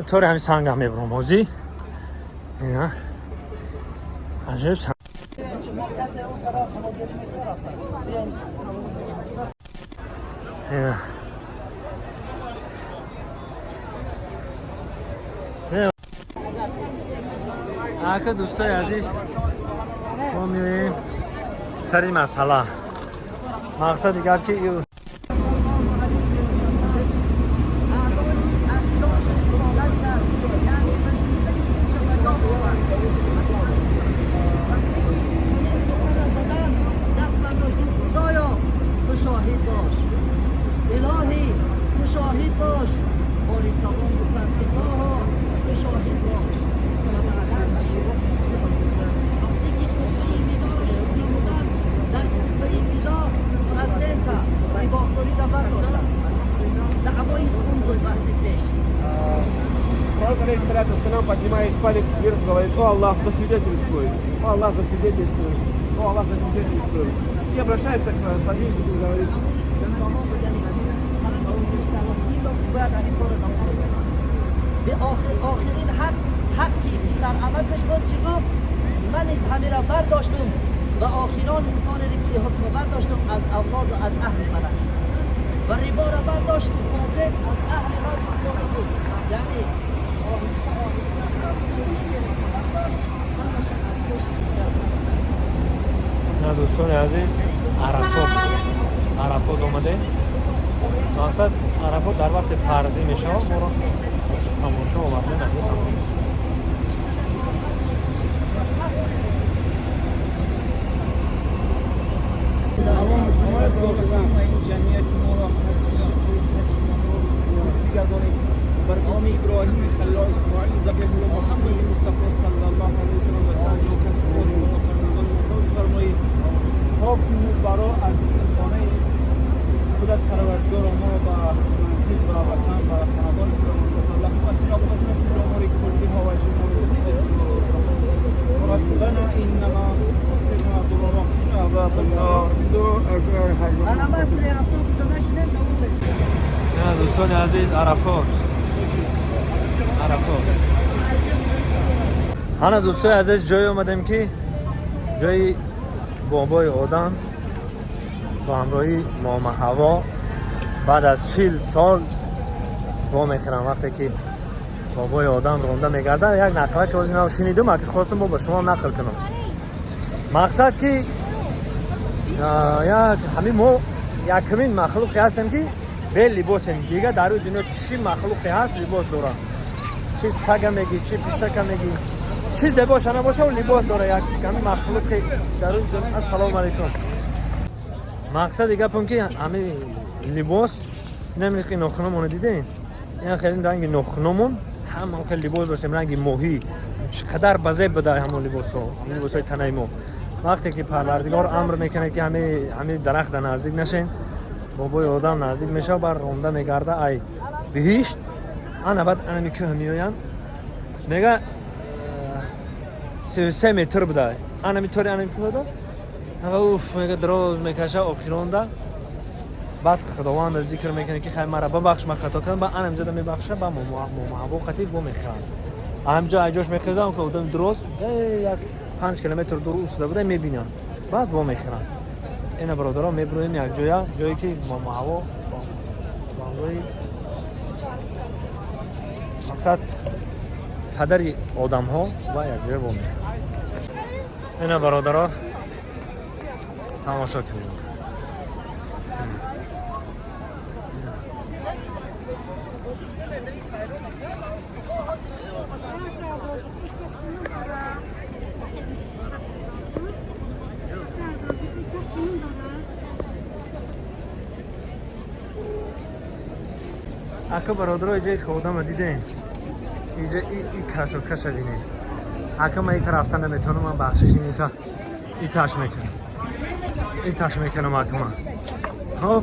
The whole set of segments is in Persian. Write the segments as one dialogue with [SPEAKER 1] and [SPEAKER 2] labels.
[SPEAKER 1] طور همین سنگ هم میبرم موزی اینا عجب سنگ اینا آقا دوستای عزیز ما میریم سری مسئله مقصد دیگر که
[SPEAKER 2] Алейхиссалату вассалам поднимает палец вверх, говорит: о Аллах, засвидетельствуй, о Аллах, засвидетельствуй, о Аллах, засвидетельствуй. И обращается к сподвижнику и говорит:
[SPEAKER 3] به آخرین حقی پسر عمدش بود چی گفت؟ من از همه را برداشتم و آخران انسانی که حکم برداشتم از اولاد و از اهل من است و ربا را برداشت از اهل من بود، یعنی آهسته آهسته هم چیزی را برداشت از پشت
[SPEAKER 1] نه دوستان عزیز عرفات اومده مقصد عرفات در وقت فرضی میشه ما رو تماشا آورده نه
[SPEAKER 2] برنامه ابراهیم خلیل اسماعیل ذبیح محمد مصطفی صلی الله علیه و سلم و تاج و کسب و متفرمان فرمایید حکم برا از این خانه خودت پروردگار ما و منزل و وطن و خاندان خودمون مسلح و سلامتنا فی الامور کلها و جميع ربنا انما اغفرنا ذنوبنا عذاب النار
[SPEAKER 3] انا ما ادري اعطوك تمشي
[SPEAKER 1] نه دوستان عزیز عرفات هانا دوستای عزیز جای اومدیم که جای بابای آدم با همراهی ماما هوا بعد از 40 سال با میخرم وقتی که بابای آدم رونده میگرده یک نقله که از اینا شنیدم که خواستم با شما نقل کنم مقصد که همین ما یکمین مخلوقی هستیم که به لباسیم دیگه در روی دنیا چی مخلوقی هست لباس داره چی سگ میگی چی پیشک میگی چی زیباش نباشه و لباس داره یک همین مخلوقی در روی دنیا. السلام علیکم مقصد دیگه پون که همین لباس نمیدونی که نخنمون دیدین این خیلی رنگ نخنمون هم خیلی لباس داشتیم رنگ ماهی چقدر بزه بده همون لباس ها همین لباس های تنه ما وقتی که پروردگار امر میکنه که همین درخت نزدیک نشین بابای آدم نزدیک میشه بر رونده میگرده ای بهشت انا بعد انا میکه میایم میگه 33 متر بوده انا میتوری انا میکه بوده اوف میگه دراز میکشه آخرونده بعد خداوند ذکر میکنه که خیر مرا ببخش من خطا کردم با انا اینجا میبخشه با محبوب خطیب با میخوام همجا اجاش میخزم که اون درست یک 5 کیلومتر دور اوسته بوده میبینم بعد با میخوام اینا برادرها میبرویم یک جایی که ما هوا بانگوی مقصد پدری آدم ها و یک جای با میخوام اینا برادرها تماشا کنید اکا برادرای جای خودم دیدین اینجا این کش و کش بینید اکا من این طرف نمیتونم من بخشش این تاش میکنم اکا من خب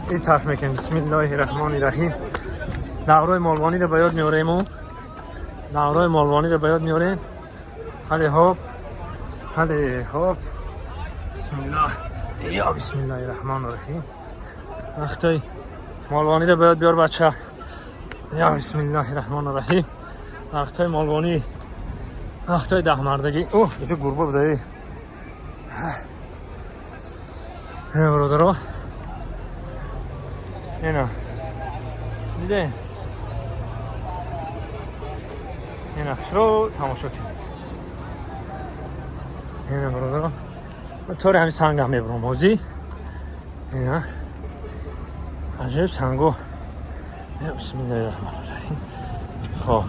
[SPEAKER 1] این تاش میکنم بسم الله الرحمن الرحیم دورای مالوانی رو بیاد میاریم حالی هوب بسم الله یا بسم الله الرحمن الرحیم وقتی مالوانی رو بیاد بیار بچه یا بسم الله الرحمن الرحیم. وقتای مالوانی، وقتای ده مردگی. اوه اینجا گربه بوده. اینا برادرها، اینا دیده این نقش رو تماشا کنید. اینا برادرها طور همین سنگ هم میبرم بازی. اینا عجب سنگو. بسم الله الرحمن الرحیم. خب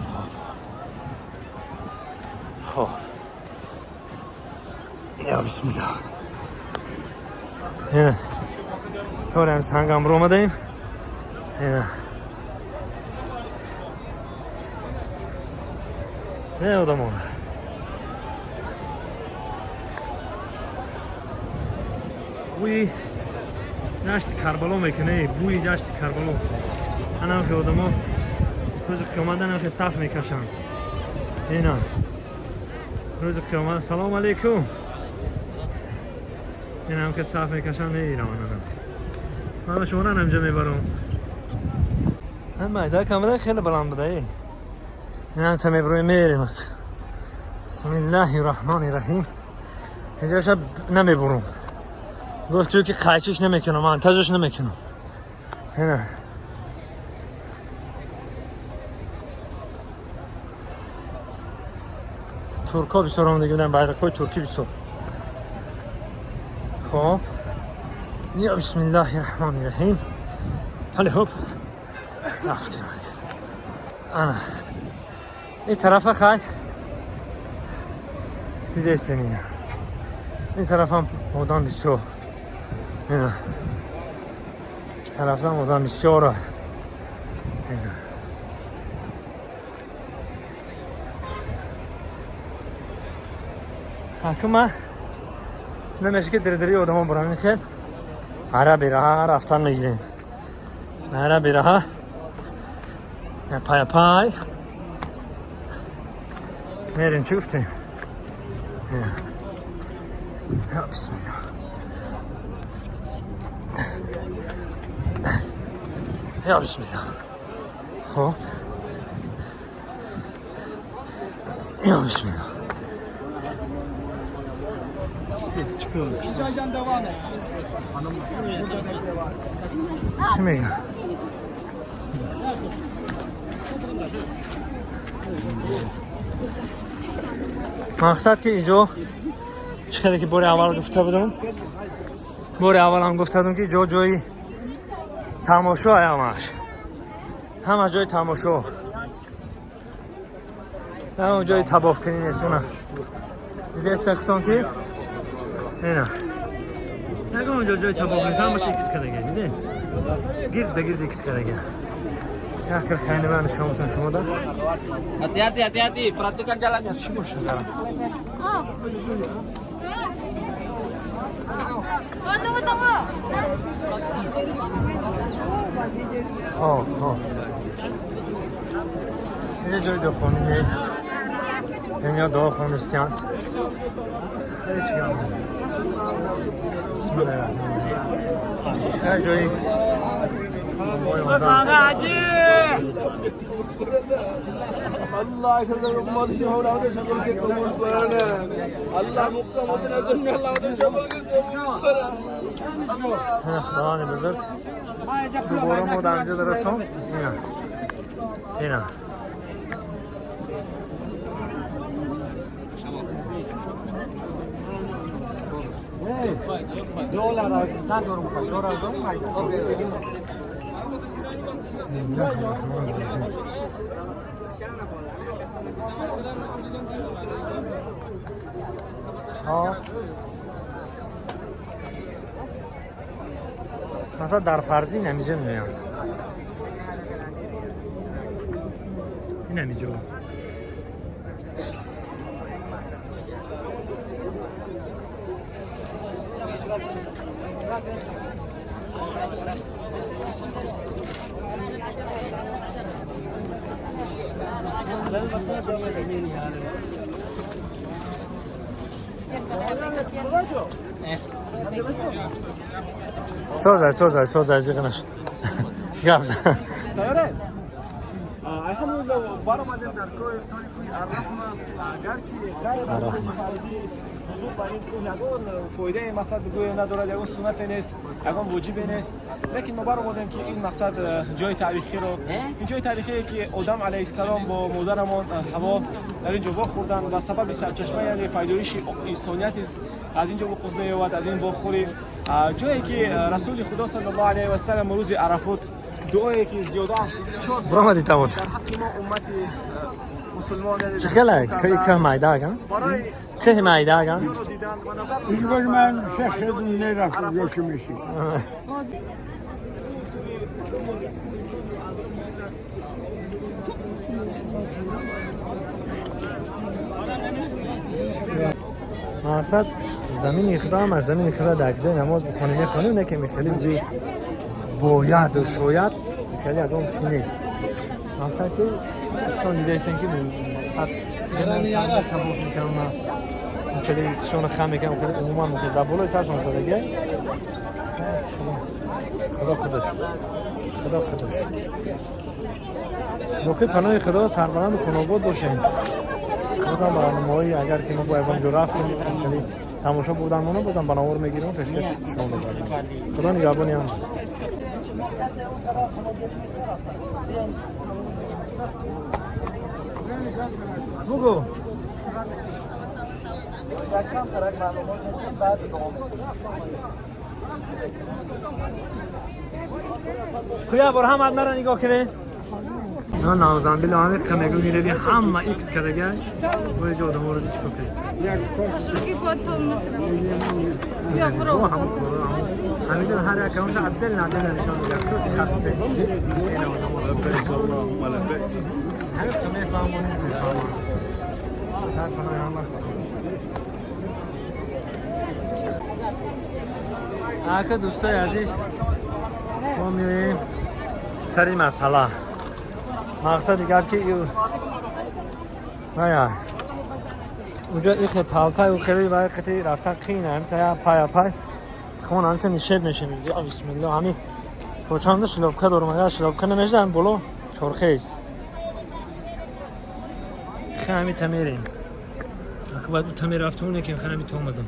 [SPEAKER 1] یا بسم الله. اینا طور همین سنگ هم رو آمدیم. اینا نه آدم آمد. بوی دشت کربلا میکنه، بوی دشت کربلا. انا خیلی آدم ها روز قیامت انا خیلی صف میکشن. اینا روز قیامت سلام علیکم. اینا هم که صف میکشن میرم. من شما را نمجا میبرم. اما ایده کاملا خیلی بلند بوده ای. اینا تا میبروی میریم. بسم الله الرحمن الرحیم. اینجا شب نمیبرم. گفت توی که قایچش نمیکنم، منتجش نمیکنم. اینا ترکا بسرم دیگه بودن بیرقای ترکی بسر. خب یا بسم الله الرحمن الرحیم. حالی هوب رفتیم. انا این طرف خیلی دیده سمینه. این طرف هم مودان بسیار. اینا طرف هم مودان بسیار. اینا حکومه نمیشه که دردری آدم ها برای میشه. هره بیره رفتن میگیریم. هره بیره پای میریم. چی گفتیم؟ یا بسم الله. یا بسم الله. خب یا بسم الله.
[SPEAKER 2] اینجا جان دوامه.
[SPEAKER 1] چی میگم؟ مقصد که اینجا چیزی که بار اول گفته بودم، بار اول هم گفته بودم که اینجا جای تماشا همه جای تماشا. همه جای تباف کنی نیست. اونا دیده سختان که اینا نگه اونجا جای تباف نیست. هم باشه اکس کدگه دیده گرد بگرد اکس کدگه. یک کل خیلی من شما دا
[SPEAKER 4] hati-hati perhatikan jalannya.
[SPEAKER 1] چی باشه دارم.
[SPEAKER 5] Tunggu.
[SPEAKER 1] خب اینجا جای داخلی نیست. اینجا داخل نیستیان. خیلی چی هم بسم الله الرحمن الرحیم. یه جایی
[SPEAKER 2] আল্লাহ এখানে উম্মত শহর আমাদের সকলকে কবুল করেন। আল্লাহ মুক্তামতের জন্য আল্লাহ আমাদের সকলকে কবুল করেন।
[SPEAKER 1] خداوند بزرگ دوباره ما در اینجا درستم. اینا بسم الله الرحمن الرحیم. مثلا در فرضی نمیجه میان. این نمیجه سوزای زیغنش گفت
[SPEAKER 2] برآمدیم در کوه تاریخی الرحمه اگرچه غیر از فرضی حضور بر این کوه یگان فایده مقصد بگوی ندارد، یگان سنت نیست، یگان واجب نیست، لیکن ما برآمدیم که این مقصد جای تاریخی رو این جای تاریخی که آدم علیه السلام با مادرمان حوا در اینجا وا خوردن و سبب سرچشمه یعنی پیدایش انسانیت از اینجا وقوع می‌یابد. از این باخوری جایی که رسول خدا صلی الله علیه و سلم روز عرفات دعایی که زیاده است 4 سال
[SPEAKER 1] برامدی تمام
[SPEAKER 2] در حق ما امت مسلمان یعنی
[SPEAKER 1] چخلا که مایده کن
[SPEAKER 2] برای
[SPEAKER 1] که مایده کن
[SPEAKER 2] رو دیدن و نظر
[SPEAKER 5] این بار من 6 روز نرفتم جاشو میشی
[SPEAKER 1] مقصد زمین خدا هم از زمین خدا در جای نماز بخونیم میخونیم نه که میخوایی بگوی باید و شاید میخوایی اگه چی نیست مقصد که چون دیده ایستن که مقصد کبوت میکنم میخوایی شون خم میکنم میخوایی عموما میخوایی زبولای سرشون سادگه خدا خودش خدا خودش موقع پناه خدا سربلند خانواد باشین بازم برنامه‌ای اگر که ما باید اونجا رفتیم خیلی تماشا بودن اونو بازم بناور میگیریم پیشکش شما ببریم خدا نگهبانی هم بگو
[SPEAKER 3] یکم ترک معلومات میدیم بعد دوم
[SPEAKER 1] کویا بر هم ادنا را نگاه کنه نه نازان بلا همه کمگو میردی همه ایکس کرده و جو دو مورد چی بکنی
[SPEAKER 6] کی فوتو یا فرو
[SPEAKER 1] همیشه هر یک کامش عدل نادل نشون میده صوتی خاطر اینا هر کمی فهمون هر کنه هم آقا دوستای عزیز ما میریم سری مسئله مقصد دیگر که نه اونجا این خطالتای و خیلی برای خطی رفتن خینه هم تا پای خون هم تا نشب میشیم یا بسم الله همین پوچانده شلوبکه دارم اگر شلوبکه نمیشدن بلو چرخه ایست خیلی تمیریم اگه باید تمیر رفتمونه که خیلی تو اومدم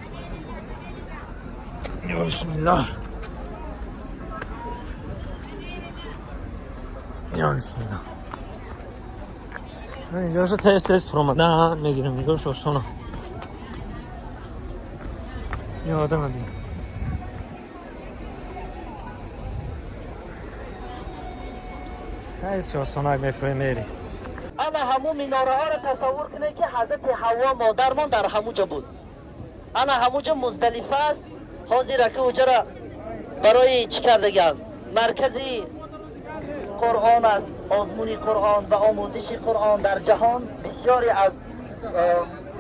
[SPEAKER 1] یا بسم الله یا بسم الله من اینجا شو تست فرامدن میگیرم اینجا شو سونا یه آدم هم خیلی شو سونا میفروی میری
[SPEAKER 3] اما همون میناره ها رو تصور کنه که حضرت حوا مادرمان در همونجا بود. انا همونجا مزدلفه است. حاضر که اونجا را برای چی کردگن مرکزی قرآن است، آزمونی قرآن و آموزش قرآن در جهان. بسیاری از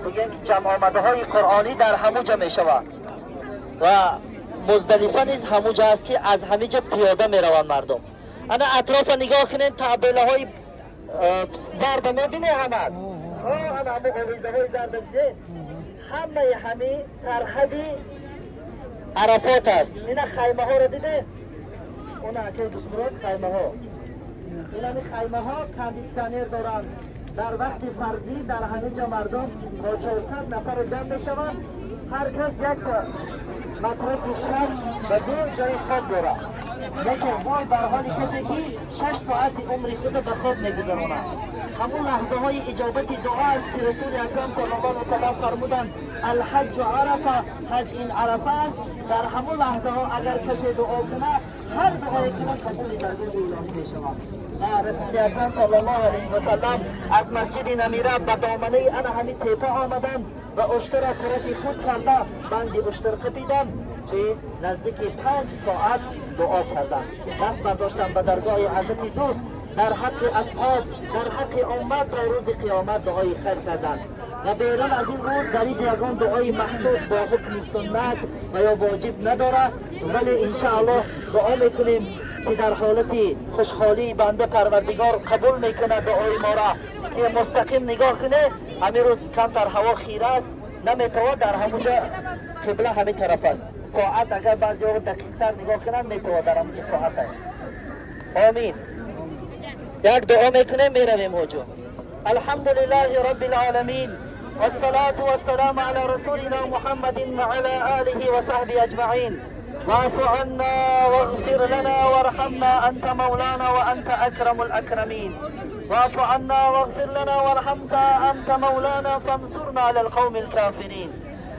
[SPEAKER 3] بگیم که جمع آمده های قرآنی در همونجا می شود و مزدلفه نیز همونجا است که از همینجا پیاده می روند مردم. انا اطراف نگاه کنین تابله های زرد میبینه همه انا همه غویزه های زرد میبینه همه سرحدی عرفات است. اینا خیمه ها رو دیده اونا که دوست مراد خیمه ها این خیمه ها کاندیسیونر دارن. در وقت فرضی در همه جا مردم با 400 نفر جمع میشوند. هر کس یک مدرسه 60 و دو جای خواب داره. لیکن وای بر حال کسی که 6 ساعت عمری خود به خواب میگذرونه. همون لحظه های اجابت دعا است که رسول اکرم صلی الله علیه و سلم فرمودند الحج عرفه، حج این عرفه است. در همون لحظه ها اگر کسی دعا کنه هر دعایی کنه قبول درگاه الهی می شود. و رسول اکرم صلی الله علیه و سلم از مسجد نمیره به دامنه انا همین تیپه آمدن و اشتر را طرف خود کرده بند اشتر قپیدن که نزدیک 5 ساعت دعا کردن. دست برداشتن به درگاه حضرت دوست در حق اصحاب در حق امت را روز قیامت دعای خیر کردن. و بیرون از این روز در اینجا یگان دعای مخصوص با حکم سنت و یا واجب نداره، ولی انشاءالله دعا میکنیم که در حالت خوشحالی بنده پروردگار قبول میکنه دعای ما را که مستقیم نگاه کنه. همین روز کمتر هوا خیره است نمیتواد در همونجا قبله همین طرف است. ساعت اگر بعضی وقت دقیق تر نگاه کنن میتواد در همونجا ساعت است. آمین. یک دعا میکنیم میرویم حجو. الحمد لله رب العالمين والصلاة والسلام على رسولنا محمد وعلى آله وصحبه أجمعين. واعف عنا واغفر لنا وارحمنا أنت مولانا وأنت أكرم الأكرمين. واعف عنا واغفر لنا وارحمنا أنت مولانا فانصرنا على القوم الكافرين.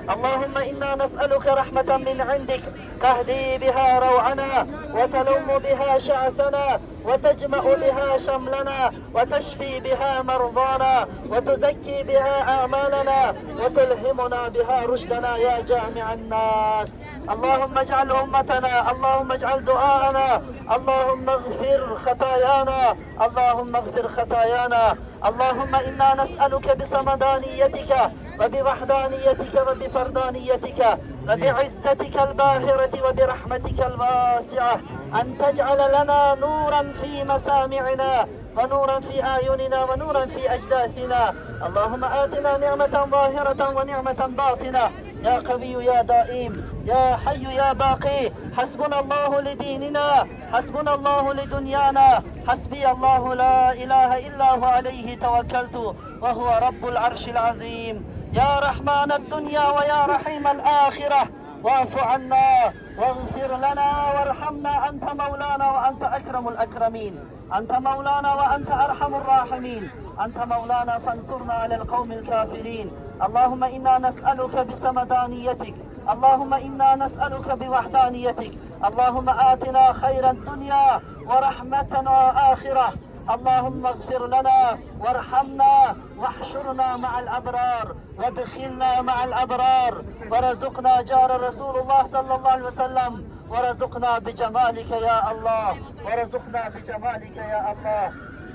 [SPEAKER 3] اللهم إنا نسألك رحمة من عندك تهدي بها روعنا وتلم بها شعثنا وتجمع بها شملنا وتشفي بها مرضانا وتزكي بها أعمالنا وتلهمنا بها رشدنا يا جامع الناس. اللهم اجعل أمتنا، اللهم اجعل دعاءنا، اللهم اغفر خطايانا، اللهم اغفر خطايانا. اللهم إنا نسألك بصمدانيتك وبوحدانيتك وبفردانيتك وبعزتك الباهرة وبرحمتك الواسعة أن تجعل لنا نورا في مسامعنا ونورا في أعيننا ونورا في أجداثنا. اللهم آتنا نعمة ظاهرة ونعمة باطنة يا قوي يا دائم يا حي يا باقي. حسبنا الله لديننا، حسبنا الله لدنيانا، حسبي الله لا إله إلا هو عليه توكلت وهو رب العرش العظيم. يا رحمن الدنيا ويا رحيم الآخرة واعف عنا واغفر لنا وارحمنا أنت مولانا وأنت أكرم الأكرمين. أنت مولانا وأنت أرحم الراحمين. أنت مولانا فانصرنا على القوم الكافرين. اللهم إنا نسألك بسمدانيتك، اللهم إنا نسألك بوحدانيتك. اللهم آتنا خير الدنيا ورحمتنا آخرة. اللهم اغفر لنا وارحمنا واحشرنا مع الأبرار وادخلنا مع الأبرار ورزقنا جار رسول الله صلى الله عليه وسلم ورزقنا بجمالك يا الله، ورزقنا بجمالك يا الله.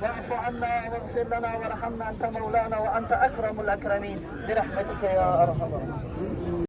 [SPEAKER 3] واعف عنا واغفر لنا وارحمنا أنت مولانا وأنت أكرم الأكرمين برحمتك يا أرحم الراحمين.